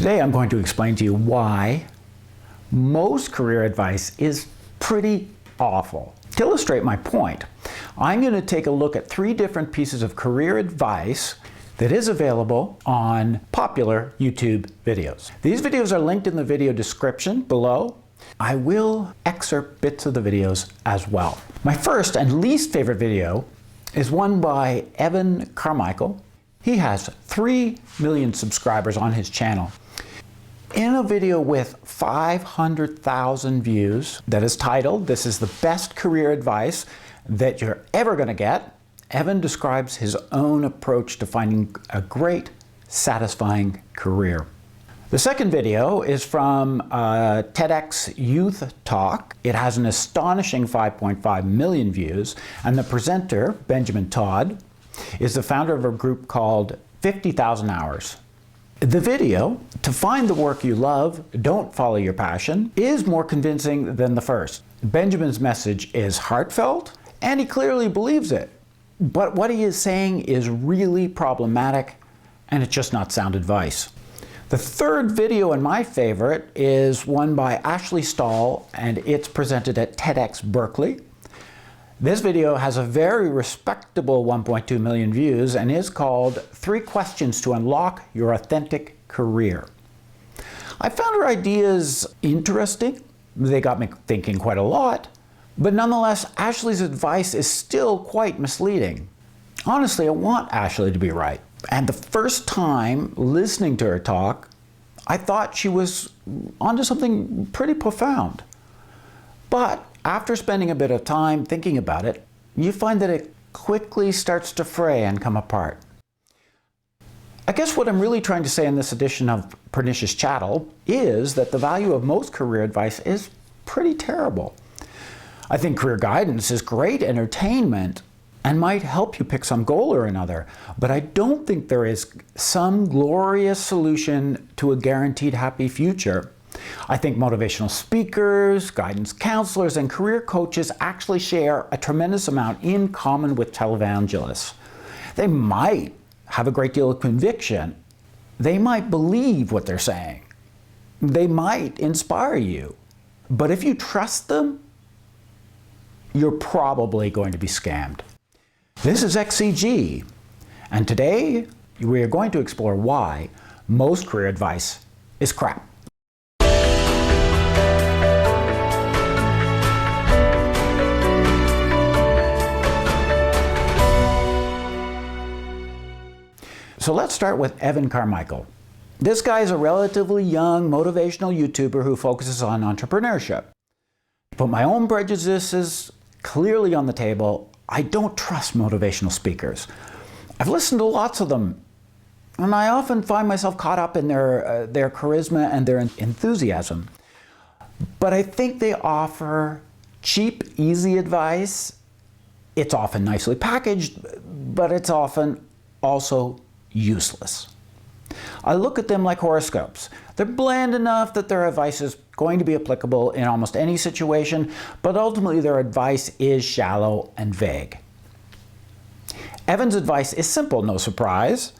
Today I'm going to explain to you why most career advice is pretty awful. To illustrate my point, I'm going to take a look at 3 different pieces of career advice that is available on popular YouTube videos. These videos are linked in the video description below. I will excerpt bits of the videos as well. My first and least favorite video is one by Ivan Carmichael. He has 3 million subscribers on his channel. In a video with 500,000 views that is titled, "This is the best career advice that you're ever going to get," Evan describes his own approach to finding a great, satisfying career. The second video is from a TEDx Youth Talk. It has an astonishing 5.5 million views, and the presenter, Benjamin Todd, is the founder of a group called 50,000 Hours. The video, "To Find the Work You Love, Don't Follow Your Passion," is more convincing than the first. Benjamin's message is heartfelt, and he clearly believes it. But what he is saying is really problematic, and it's just not sound advice. The third video, and my favorite, is one by Ashley Stahl, and it's presented at TEDx Berkeley. This video has a very respectable 1.2 million views and is called 3 Questions to Unlock Your Authentic Career. I found her ideas interesting. They got me thinking quite a lot. But nonetheless, Ashley's advice is still quite misleading. Honestly, I want Ashley to be right. And the first time listening to her talk, I thought she was onto something pretty profound. But after spending a bit of time thinking about it, you find that it quickly starts to fray and come apart. I guess what I'm really trying to say in this edition of Pernicious Chattel is that the value of most career advice is pretty terrible. I think career guidance is great entertainment and might help you pick some goal or another, but I don't think there is some glorious solution to a guaranteed happy future. I think motivational speakers, guidance counselors, and career coaches actually share a tremendous amount in common with televangelists. They might have a great deal of conviction. They might believe what they're saying. They might inspire you. But if you trust them, you're probably going to be scammed. This is XCG, and today we are going to explore why most career advice is crap. So let's start with Ivan Carmichael. This guy is a relatively young motivational YouTuber who focuses on entrepreneurship. To put my own prejudices clearly on the table, I don't trust motivational speakers. I've listened to lots of them, and I often find myself caught up in their charisma and their enthusiasm. But I think they offer cheap, easy advice. It's often nicely packaged, but it's often also useless. I look at them like horoscopes. They're bland enough that their advice is going to be applicable in almost any situation, but ultimately their advice is shallow and vague. Evan's advice is simple, no surprise,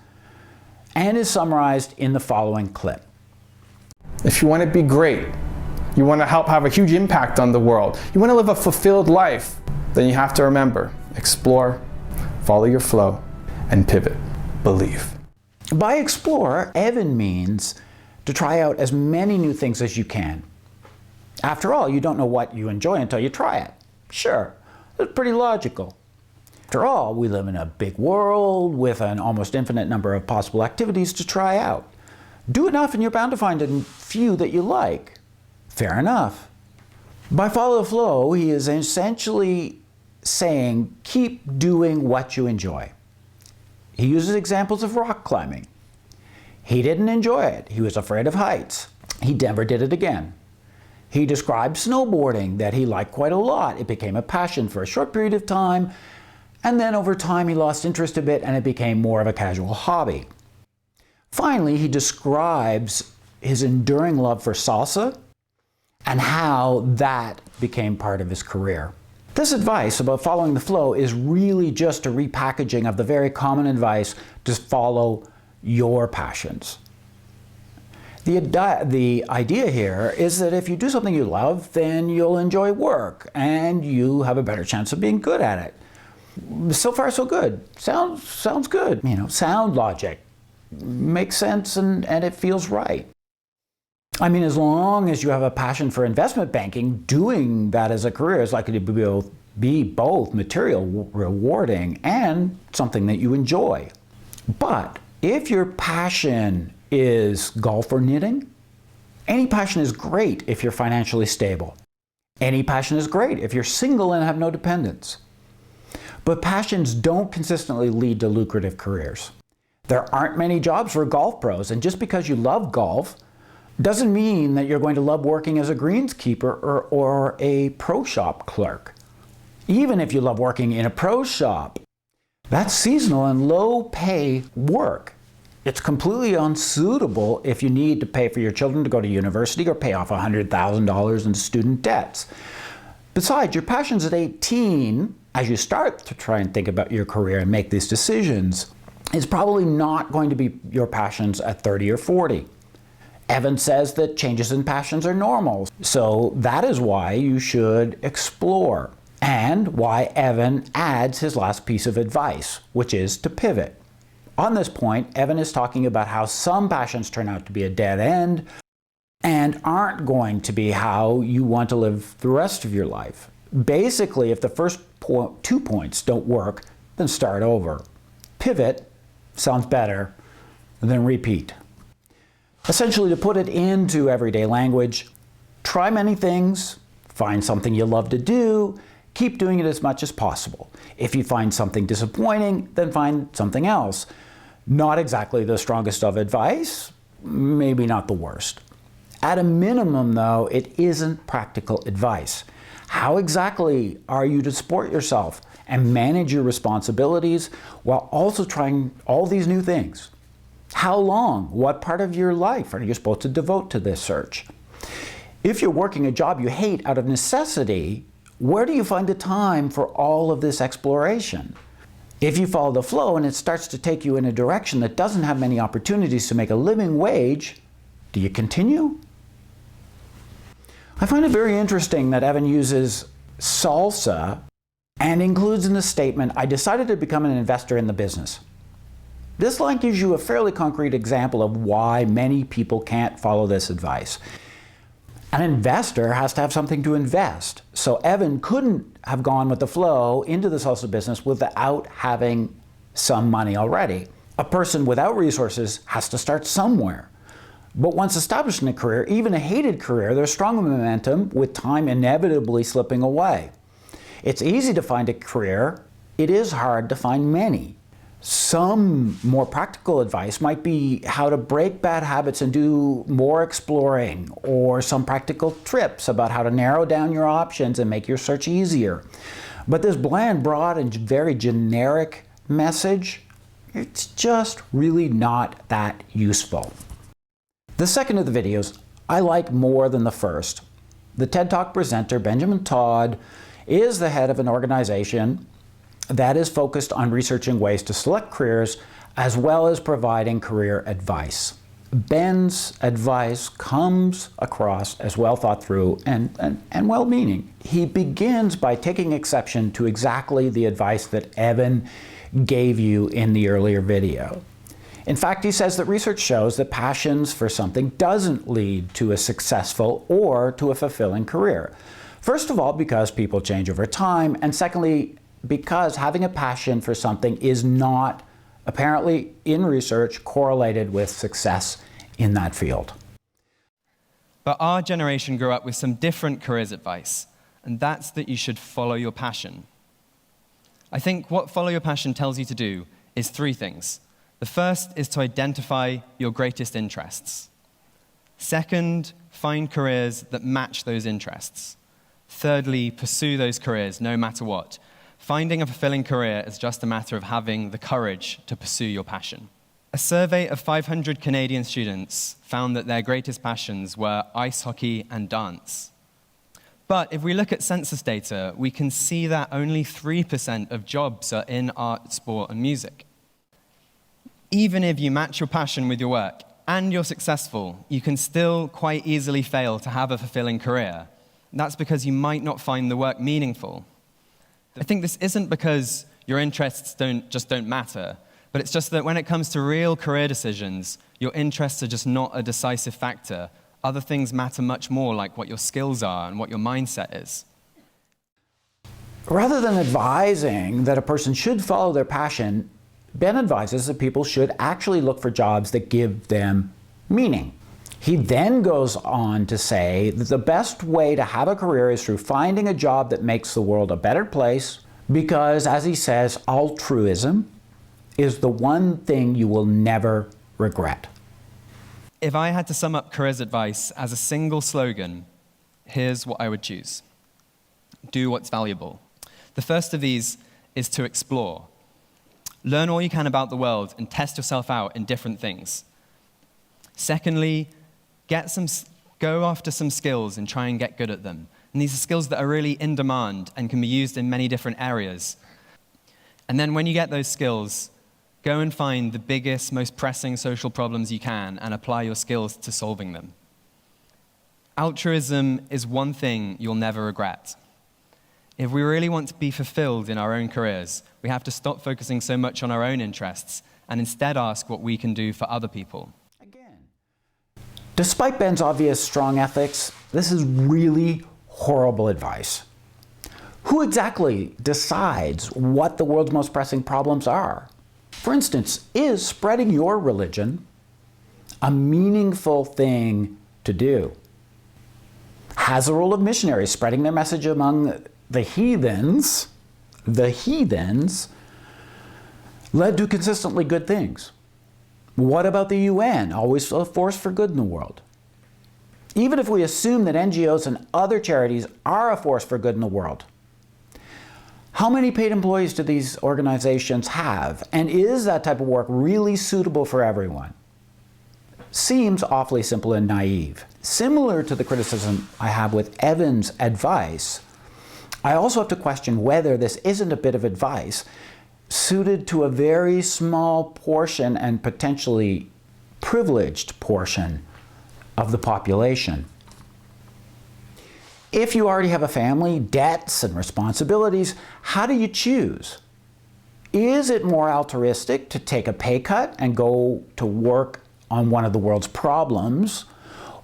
and is summarized in the following clip. If you want to be great, you want to help have a huge impact on the world, you want to live a fulfilled life, then you have to remember, explore, follow your flow, and pivot. Believe. By explore, Evan means to try out as many new things as you can. After all, you don't know what you enjoy until you try it. Sure, that's pretty logical. After all, we live in a big world with an almost infinite number of possible activities to try out. Do enough and you're bound to find a few that you like. Fair enough. By follow the flow, he is essentially saying keep doing what you enjoy. He uses examples of rock climbing. He didn't enjoy it. He was afraid of heights. He never did it again. He described snowboarding that he liked quite a lot. It became a passion for a short period of time, and then over time he lost interest a bit and it became more of a casual hobby. Finally, he describes his enduring love for salsa and how that became part of his career. This advice about following the flow is really just a repackaging of the very common advice to follow your passions. The idea here is that if you do something you love, then you'll enjoy work and you have a better chance of being good at it. So far, so good. Sounds good. You know, sound logic. Makes sense and it feels right. I mean, as long as you have a passion for investment banking, doing that as a career is likely to be both material rewarding and something that you enjoy. But if your passion is golf or knitting, any passion is great if you're financially stable. Any passion is great if you're single and have no dependents. But passions don't consistently lead to lucrative careers. There aren't many jobs for golf pros, and just because you love golf doesn't mean that you're going to love working as a greenskeeper or a pro shop clerk. Even if you love working in a pro shop, that's seasonal and low pay work. It's completely unsuitable if you need to pay for your children to go to university or pay off $100,000 in student debts. Besides, your passions at 18, as you start to try and think about your career and make these decisions, is probably not going to be your passions at 30 or 40. Evan says that changes in passions are normal, so that is why you should explore, and why Evan adds his last piece of advice, which is to pivot. On this point, Evan is talking about how some passions turn out to be a dead end and aren't going to be how you want to live the rest of your life. Basically, if the first 2 points don't work, then start over. Pivot sounds better than repeat. Essentially, to put it into everyday language, try many things, find something you love to do, keep doing it as much as possible. If you find something disappointing, then find something else. Not exactly the strongest of advice, maybe not the worst. At a minimum, though, it isn't practical advice. How exactly are you to support yourself and manage your responsibilities while also trying all these new things? How long? What part of your life are you supposed to devote to this search? If you're working a job you hate out of necessity, where do you find the time for all of this exploration? If you follow the flow and it starts to take you in a direction that doesn't have many opportunities to make a living wage, do you continue? I find it very interesting that Evan uses salsa and includes in the statement, "I decided to become an investor in the business." This line gives you a fairly concrete example of why many people can't follow this advice. An investor has to have something to invest, so Evan couldn't have gone with the flow into the salsa business without having some money already. A person without resources has to start somewhere. But once established in a career, even a hated career, there's strong momentum with time inevitably slipping away. It's easy to find a career. It is hard to find many. Some more practical advice might be how to break bad habits and do more exploring, or some practical tips about how to narrow down your options and make your search easier. But this bland, broad, and very generic message, it's just really not that useful. The second of the videos I like more than the first. The TED Talk presenter, Benjamin Todd, is the head of an organization that is focused on researching ways to select careers as well as providing career advice. Ben's advice comes across as well thought through and well-meaning. He begins by taking exception to exactly the advice that Evan gave you in the earlier video. In fact, he says that research shows that passions for something doesn't lead to a successful or to a fulfilling career. First of all, because people change over time, and secondly, because having a passion for something is not, apparently in research, correlated with success in that field. But our generation grew up with some different careers advice, and that's that you should follow your passion. I think what follow your passion tells you to do is 3 things. The first is to identify your greatest interests. Second, find careers that match those interests. Thirdly, pursue those careers no matter what. Finding a fulfilling career is just a matter of having the courage to pursue your passion. A survey of 500 Canadian students found that their greatest passions were ice hockey and dance. But if we look at census data, we can see that only 3% of jobs are in art, sport, and music. Even if you match your passion with your work, and you're successful, you can still quite easily fail to have a fulfilling career. That's because you might not find the work meaningful. I think this isn't because your interests just don't matter, but it's just that when it comes to real career decisions, your interests are just not a decisive factor. Other things matter much more, like what your skills are and what your mindset is. Rather than advising that a person should follow their passion, Ben advises that people should actually look for jobs that give them meaning. He then goes on to say that the best way to have a career is through finding a job that makes the world a better place, because, as he says, altruism is the one thing you will never regret. If I had to sum up careers advice as a single slogan, here's what I would choose. Do what's valuable. The first of these is to explore. Learn all you can about the world and test yourself out in different things. Secondly, go after some skills and try and get good at them. And these are skills that are really in demand and can be used in many different areas. And then when you get those skills, go and find the biggest, most pressing social problems you can and apply your skills to solving them. Altruism is one thing you'll never regret. If we really want to be fulfilled in our own careers, we have to stop focusing so much on our own interests and instead ask what we can do for other people. Despite Ben's obvious strong ethics, this is really horrible advice. Who exactly decides what the world's most pressing problems are? For instance, is spreading your religion a meaningful thing to do? Has the role of missionaries spreading their message among the heathens led to consistently good things? What about the UN, always a force for good in the world? Even if we assume that NGOs and other charities are a force for good in the world, how many paid employees do these organizations have? And is that type of work really suitable for everyone? Seems awfully simple and naive. Similar to the criticism I have with Evan's advice, I also have to question whether this isn't a bit of advice suited to a very small portion and potentially privileged portion of the population. If you already have a family, debts, and responsibilities, how do you choose? Is it more altruistic to take a pay cut and go to work on one of the world's problems?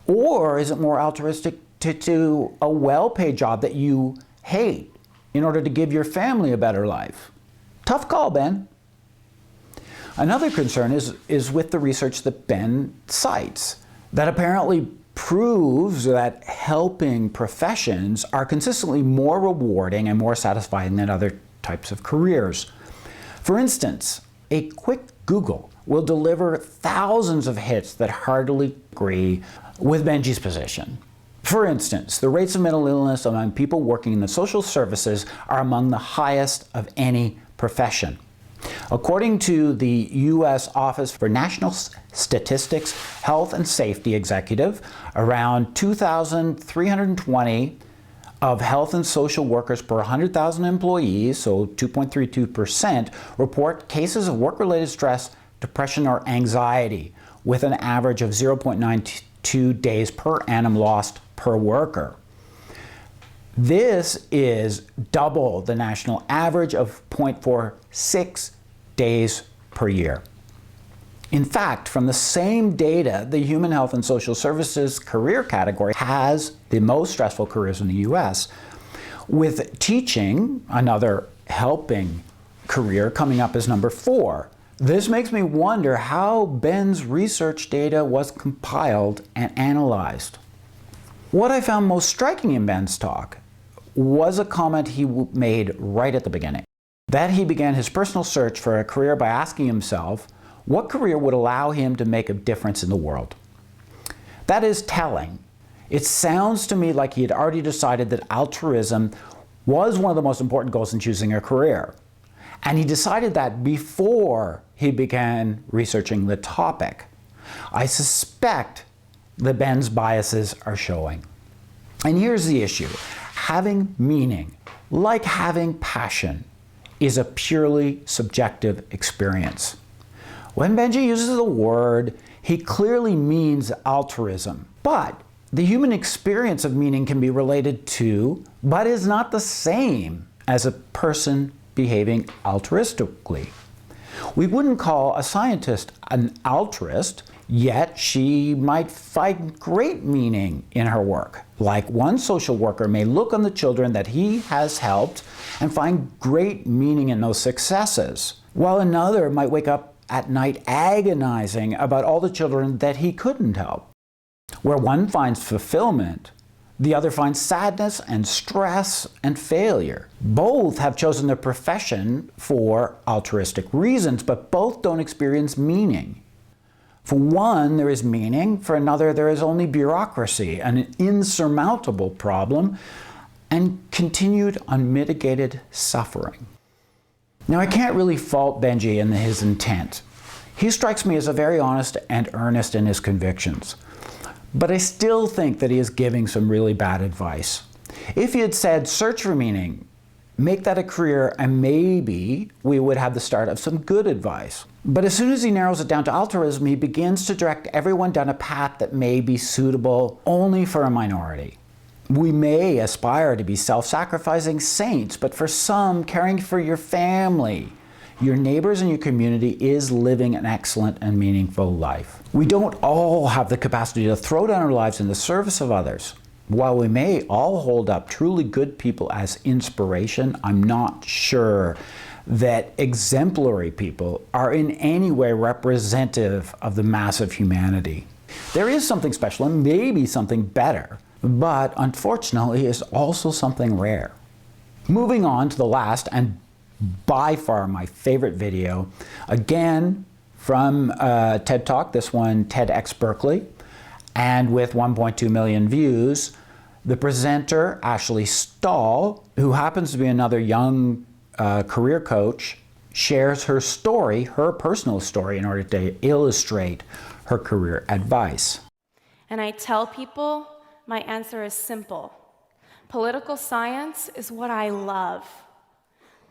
Or is it more altruistic to do a well-paid job that you hate in order to give your family a better life? Tough call, Ben. Another concern is with the research that Ben cites, that apparently proves that helping professions are consistently more rewarding and more satisfying than other types of careers. For instance, a quick Google will deliver thousands of hits that heartily agree with Benji's position. For instance, the rates of mental illness among people working in the social services are among the highest of any profession. According to the U.S. Office for National Statistics Health and Safety Executive, around 2,320 of health and social workers per 100,000 employees, so 2.32%, report cases of work-related stress, depression, or anxiety, with an average of 0.92 days per annum lost per worker. This is double the national average of 0.46 days per year. In fact, from the same data, the Human Health and Social Services career category has the most stressful careers in the US, with teaching, another helping career, coming up as number 4. This makes me wonder how Ben's research data was compiled and analyzed. What I found most striking in Ben's talk was a comment he made right at the beginning, that he began his personal search for a career by asking himself what career would allow him to make a difference in the world. That is telling. It sounds to me like he had already decided that altruism was one of the most important goals in choosing a career. And he decided that before he began researching the topic. I suspect that Ben's biases are showing. And here's the issue. Having meaning, like having passion, is a purely subjective experience. When Benji uses the word, He clearly means altruism, but the human experience of meaning can be related to, but is not the same as a person behaving altruistically. We wouldn't call a scientist an altruist, yet she might find great meaning in her work. Like one social worker may look on the children that he has helped and find great meaning in those successes, while another might wake up at night agonizing about all the children that he couldn't help. Where one finds fulfillment, the other finds sadness and stress and failure. Both have chosen their profession for altruistic reasons, but both don't experience meaning. For one, there is meaning. For another, there is only bureaucracy, an insurmountable problem, and continued unmitigated suffering. Now, I can't really fault Benji in his intent. He strikes me as a very honest and earnest in his convictions. But I still think that he is giving some really bad advice. If he had said, search for meaning, make that a career, and maybe we would have the start of some good advice. But as soon as he narrows it down to altruism, he begins to direct everyone down a path that may be suitable only for a minority. We may aspire to be self-sacrificing saints, but for some, caring for your family, your neighbors, and your community is living an excellent and meaningful life. We don't all have the capacity to throw down our lives in the service of others. While we may all hold up truly good people as inspiration, I'm not sure that exemplary people are in any way representative of the mass of humanity. There is something special and maybe something better, but unfortunately is also something rare. Moving on to the last and by far my favorite video, again from TED Talk, this one TEDx Berkeley, and with 1.2 million views. The presenter, Ashley Stahl, who happens to be another young career coach, shares her story, her personal story, in order to illustrate her career advice. And I tell people my answer is simple. Political science is what I love,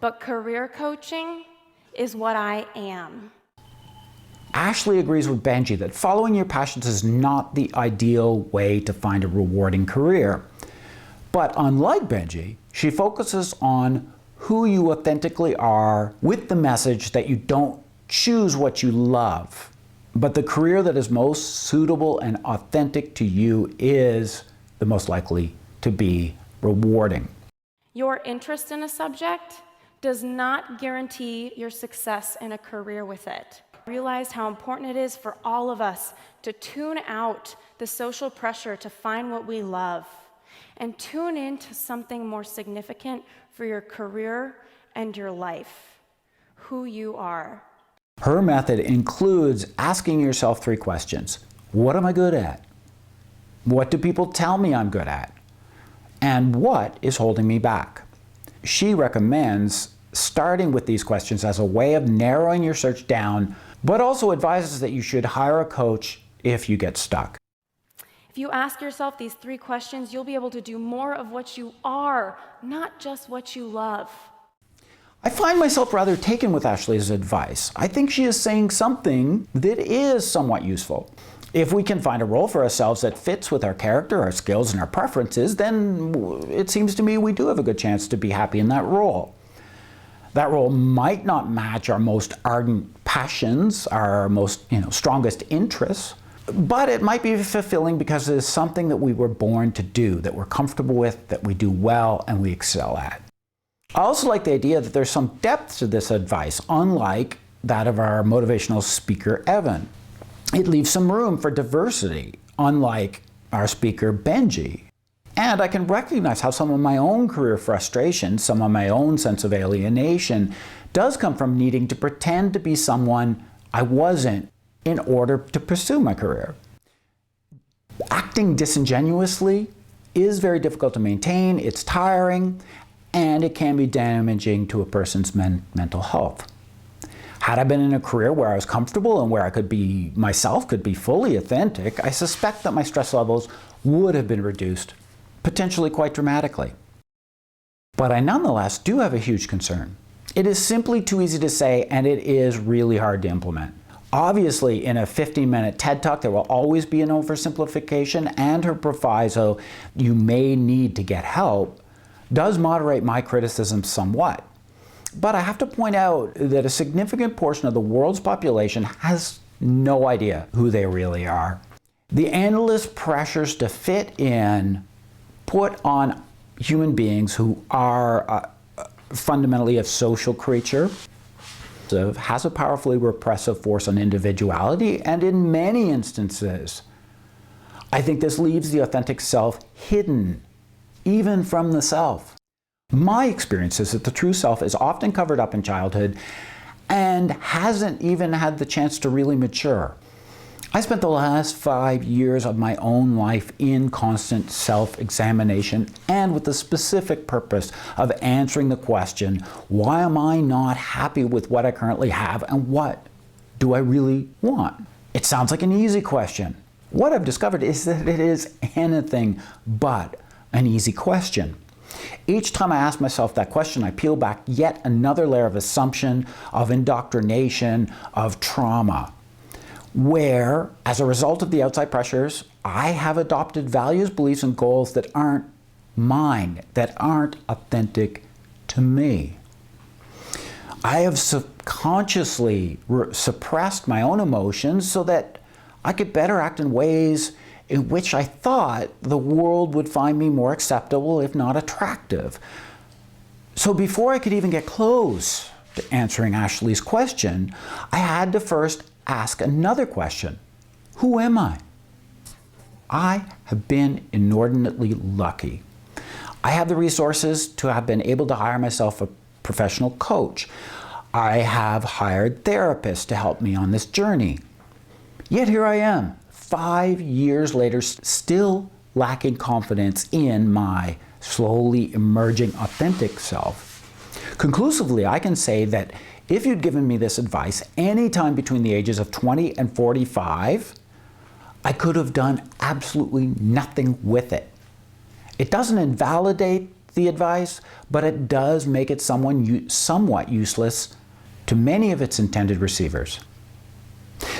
but career coaching is what I am. Ashley agrees with Benji that following your passions is not the ideal way to find a rewarding career. But unlike Benji, she focuses on who you authentically are with the message that you don't choose what you love, but the career that is most suitable and authentic to you is the most likely to be rewarding. Your interest in a subject does not guarantee your success in a career with it. Realize how important it is for all of us to tune out the social pressure to find what we love and tune into something more significant for your career and your life, who you are. Her method includes asking yourself 3 questions. What am I good at? What do people tell me I'm good at? And what is holding me back? She recommends starting with these questions as a way of narrowing your search down, but also advises that you should hire a coach if you get stuck. If you ask yourself these 3 questions, you'll be able to do more of what you are, not just what you love. I find myself rather taken with Ashley's advice. I think she is saying something that is somewhat useful. If we can find a role for ourselves that fits with our character, our skills, and our preferences, then it seems to me we do have a good chance to be happy in that role. That role might not match our most ardent passions, our most strongest interests, but it might be fulfilling because it is something that we were born to do, that we're comfortable with, that we do well, and we excel at. I also like the idea that there's some depth to this advice, unlike that of our motivational speaker, Evan. It leaves some room for diversity, unlike our speaker, Benji. And I can recognize how some of my own career frustration, some of my own sense of alienation, does come from needing to pretend to be someone I wasn't in order to pursue my career. Acting disingenuously is very difficult to maintain, it's tiring, and it can be damaging to a person's mental health. Had I been in a career where I was comfortable and where I could be myself, could be fully authentic, I suspect that my stress levels would have been reduced, potentially quite dramatically. But I nonetheless do have a huge concern. It is simply too easy to say, and it is really hard to implement. Obviously, in a 15-minute TED Talk, there will always be an oversimplification, and her proviso, "you may need to get help," does moderate my criticism somewhat. But I have to point out that a significant portion of the world's population has no idea who they really are. The endless pressures to fit in put on human beings who are fundamentally a social creature has a powerfully repressive force on individuality, and in many instances, I think this leaves the authentic self hidden, even from the self. My experience is that the true self is often covered up in childhood and hasn't even had the chance to really mature. I spent the last 5 years of my own life in constant self-examination and with the specific purpose of answering the question, why am I not happy with what I currently have, and what do I really want? It sounds like an easy question. What I've discovered is that it is anything but an easy question. Each time I ask myself that question, I peel back yet another layer of assumption, of indoctrination, of trauma, where, as a result of the outside pressures, I have adopted values, beliefs, and goals that aren't mine, that aren't authentic to me. I have subconsciously suppressed my own emotions so that I could better act in ways in which I thought the world would find me more acceptable, if not attractive. So before I could even get close to answering Ashley's question, I had to first ask another question. Who am I? I have been inordinately lucky. I have the resources to have been able to hire myself a professional coach. I have hired therapists to help me on this journey. Yet here I am, 5 years later, still lacking confidence in my slowly emerging authentic self. Conclusively, I can say that if you'd given me this advice anytime between the ages of 20 and 45, I could have done absolutely nothing with it. It doesn't invalidate the advice, but it does make it somewhat useless to many of its intended receivers.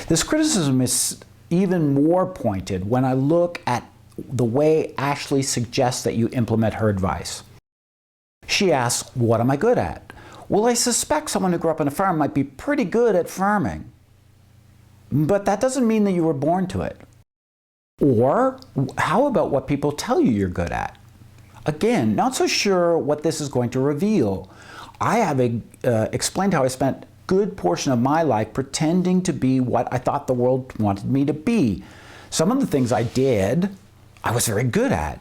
This criticism is even more pointed when I look at the way Ashley suggests that you implement her advice. She asks, what am I good at? Well, I suspect someone who grew up on a farm might be pretty good at farming. But that doesn't mean that you were born to it. Or how about what people tell you you're good at? Again, not so sure what this is going to reveal. I have explained how I spent a good portion of my life pretending to be what I thought the world wanted me to be. Some of the things I did, I was very good at.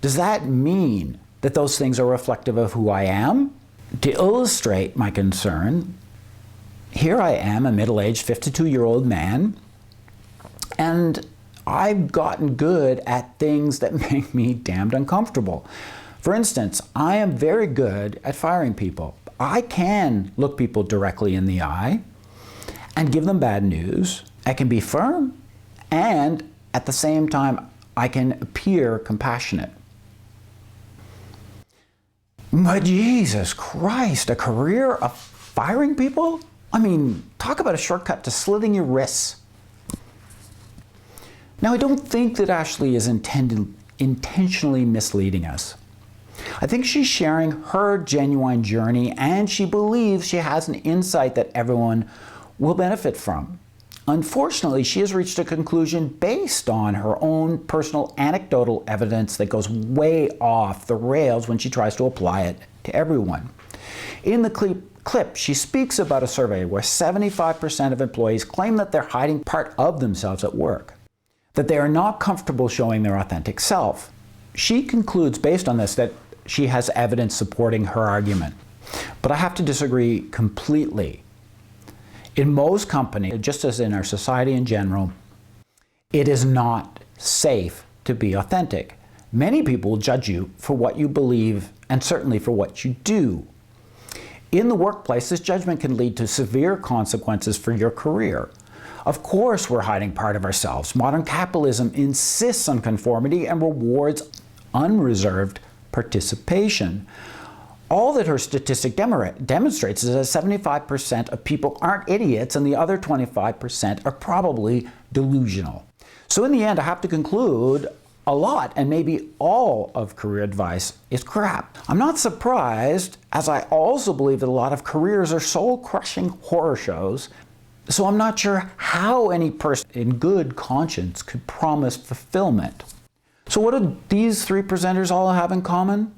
Does that mean that those things are reflective of who I am? To illustrate my concern, here I am, a middle-aged 52-year-old man, and I've gotten good at things that make me damned uncomfortable. For instance, I am very good at firing people. I can look people directly in the eye and give them bad news. I can be firm, and at the same time, I can appear compassionate. But Jesus Christ, a career of firing people? I mean, talk about a shortcut to slitting your wrists. Now, I don't think that Ashley is intentionally misleading us. I think she's sharing her genuine journey, and she believes she has an insight that everyone will benefit from. Unfortunately, she has reached a conclusion based on her own personal anecdotal evidence that goes way off the rails when she tries to apply it to everyone. In the clip, she speaks about a survey where 75% of employees claim that they're hiding part of themselves at work, that they are not comfortable showing their authentic self. She concludes based on this that she has evidence supporting her argument. But I have to disagree completely. In most companies, just as in our society in general, it is not safe to be authentic. Many people will judge you for what you believe and certainly for what you do. In the workplace, this judgment can lead to severe consequences for your career. Of course, we're hiding part of ourselves. Modern capitalism insists on conformity and rewards unreserved participation. All that her statistic demonstrates is that 75% of people aren't idiots and the other 25% are probably delusional. So in the end, I have to conclude a lot and maybe all of career advice is crap. I'm not surprised, as I also believe that a lot of careers are soul-crushing horror shows, so I'm not sure how any person in good conscience could promise fulfillment. So what do these three presenters all have in common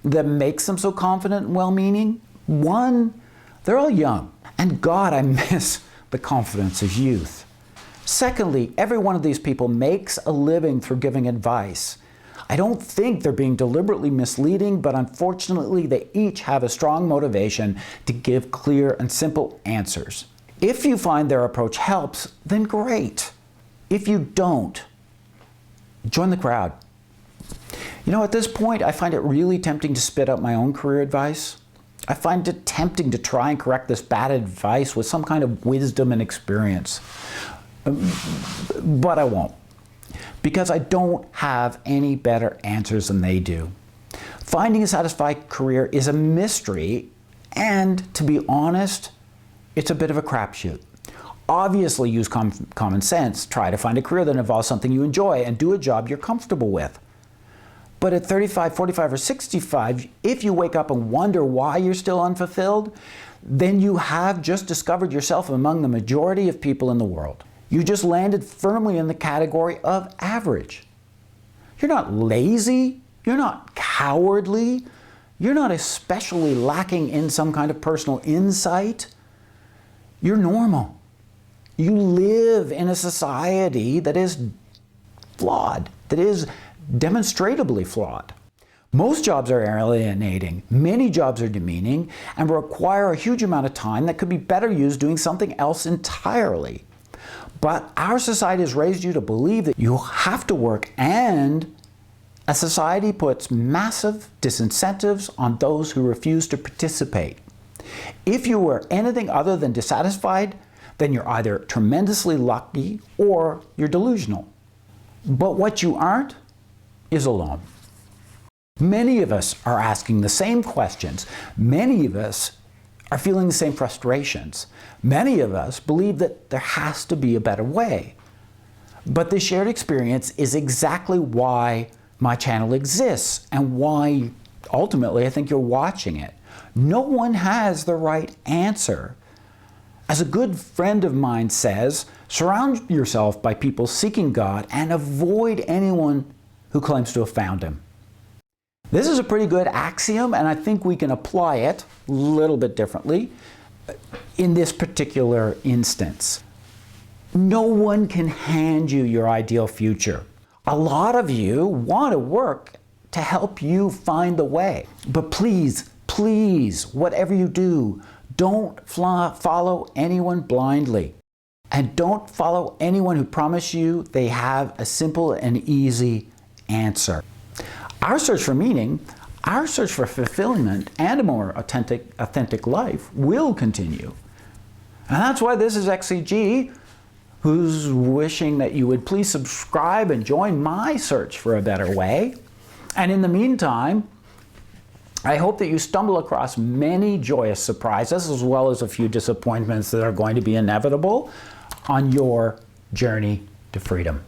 that makes them so confident and well-meaning? One, they're all young, and God, I miss the confidence of youth. Secondly, every one of these people makes a living through giving advice. I don't think they're being deliberately misleading, but unfortunately they each have a strong motivation to give clear and simple answers. If you find their approach helps, then great. If you don't, join the crowd. You know, at this point, I find it really tempting to spit out my own career advice. I find it tempting to try and correct this bad advice with some kind of wisdom and experience. But I won't, because I don't have any better answers than they do. Finding a satisfied career is a mystery, and to be honest, it's a bit of a crapshoot. Obviously, use common sense. Try to find a career that involves something you enjoy and do a job you're comfortable with. But at 35, 45, or 65, if you wake up and wonder why you're still unfulfilled, then you have just discovered yourself among the majority of people in the world. You just landed firmly in the category of average. You're not lazy, you're not cowardly, you're not especially lacking in some kind of personal insight. You're normal. You live in a society that is flawed, that is demonstrably flawed. Most jobs are alienating, many jobs are demeaning, and require a huge amount of time that could be better used doing something else entirely. But our society has raised you to believe that you have to work, and a society puts massive disincentives on those who refuse to participate. If you were anything other than dissatisfied, then you're either tremendously lucky or you're delusional. But what you aren't is alone. Many of us are asking the same questions. Many of us are feeling the same frustrations. Many of us believe that there has to be a better way. But this shared experience is exactly why my channel exists and why ultimately I think you're watching it. No one has the right answer. As a good friend of mine says, surround yourself by people seeking God and avoid anyone who claims to have found him. This is a pretty good axiom, and I think we can apply it a little bit differently in this particular instance. No one can hand you your ideal future. A lot of you want to work to help you find the way. But please, whatever you do, don't follow anyone blindly. And don't follow anyone who promise you they have a simple and easy answer. Our search for meaning, our search for fulfillment and a more authentic life will continue. And that's why this is XCG, who's wishing that you would please subscribe and join my search for a better way. And in the meantime, I hope that you stumble across many joyous surprises as well as a few disappointments that are going to be inevitable on your journey to freedom.